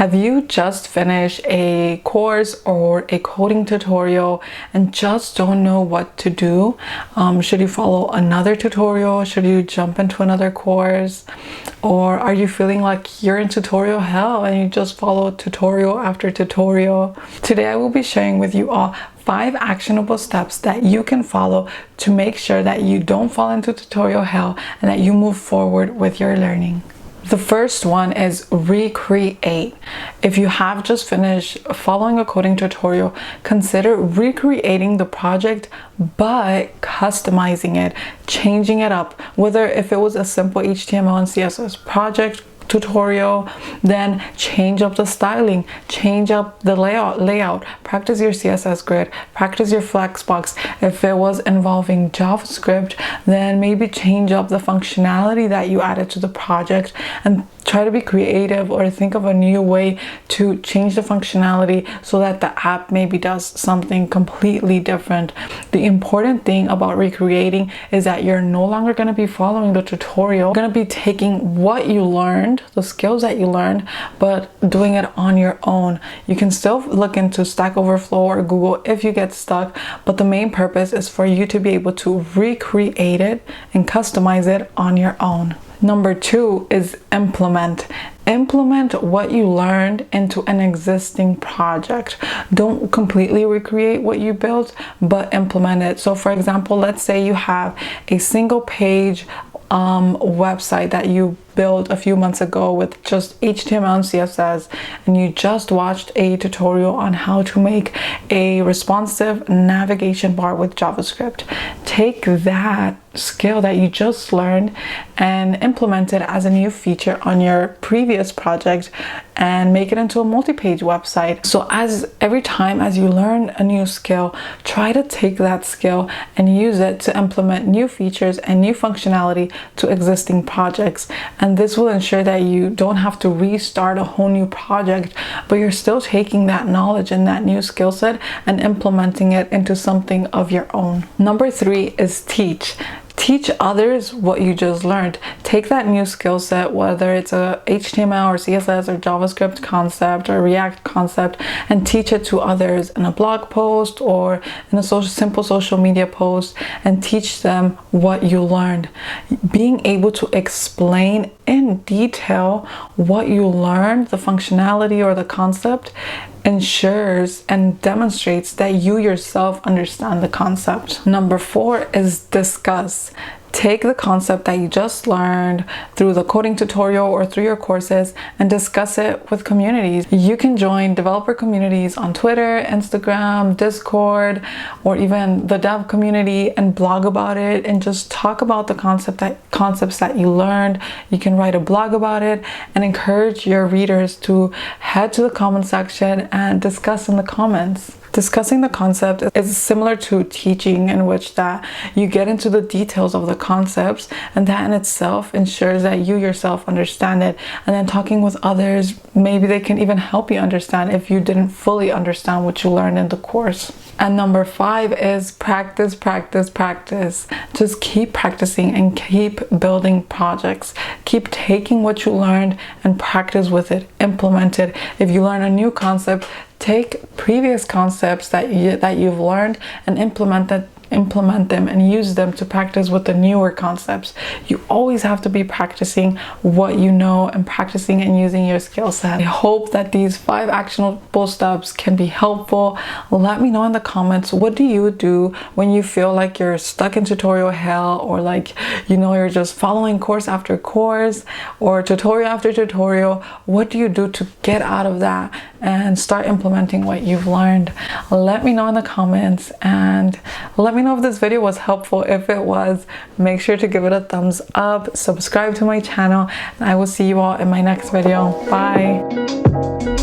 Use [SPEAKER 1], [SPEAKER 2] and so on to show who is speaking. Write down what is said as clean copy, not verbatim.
[SPEAKER 1] Have you just finished a course or a coding tutorial and just don't know what to do? Should you follow another tutorial? Should you jump into another course? Or are you feeling like you're in tutorial hell and you just follow tutorial after tutorial? Today I will be sharing with you all 5 actionable steps that you can follow to make sure that you don't fall into tutorial hell and that you move forward with your learning. The first one is recreate. If you have just finished following a coding tutorial, consider recreating the project but customizing it, changing it up. Whether if it was a simple HTML and CSS project tutorial, then change up the styling, change up the layout, practice your CSS grid, practice your flexbox. If it was involving JavaScript, then maybe change up the functionality that you added to the project and try to be creative or think of a new way to change the functionality so that the app maybe does something completely different. The important thing about recreating is that you're no longer going to be following the tutorial. You're going to be taking what you learned, the skills that you learned, but doing it on your own. You can still look into Stack Overflow or Google if you get stuck, but the main purpose is for you to be able to recreate it and customize it on your own. Number 2 is implement. Implement what you learned into an existing project. Don't completely recreate what you built, but implement it. So for example, let's say you have a single page website that you built a few months ago with just HTML and CSS, and you just watched a tutorial on how to make a responsive navigation bar with JavaScript. Take that skill that you just learned and implement it as a new feature on your previous project and make it into a multi-page website. So every time as you learn a new skill, try to take that skill and use it to implement new features and new functionality to existing projects. And this will ensure that you don't have to restart a whole new project, but you're still taking that knowledge and that new skill set and implementing it into something of your own. Number 3 is teach. Teach others what you just learned. Take that new skill set, whether it's a HTML or CSS or JavaScript concept or React concept, and teach it to others in a blog post or in a simple social media post, and teach them what you learned. Being able to explain in detail what you learned, the functionality or the concept, ensures and demonstrates that you yourself understand the concept. Number 4 is discuss. Take the concept that you just learned through the coding tutorial or through your courses and discuss it with communities. You can join developer communities on Twitter, Instagram, Discord, or even the dev community and blog about it and just talk about the concepts that you learned. You can write a blog about it and encourage your readers to head to the comment section and discuss in the comments. Discussing the concept is similar to teaching, in which that you get into the details of the concepts, and that in itself ensures that you yourself understand it. And then talking with others, maybe they can even help you understand if you didn't fully understand what you learned in the course. And number 5 is practice, practice, practice. Just keep practicing and keep building projects. Keep taking what you learned and practice with it, implement it. If you learn a new concept, take previous concepts that you've learned and implement them and use them to practice with the newer concepts. You always have to be practicing what you know and practicing and using your skill set. I hope that these 5 actionable steps can be helpful. Let me know in the comments, what do you do when you feel like you're stuck in tutorial hell, or like, you're just following course after course or tutorial after tutorial? What do you do to get out of that and start implementing what you've learned? Let me know in the comments, and let me know if this video was helpful. If it was, make sure to give it a thumbs up, subscribe to my channel, and I will see you all in my next video. Bye.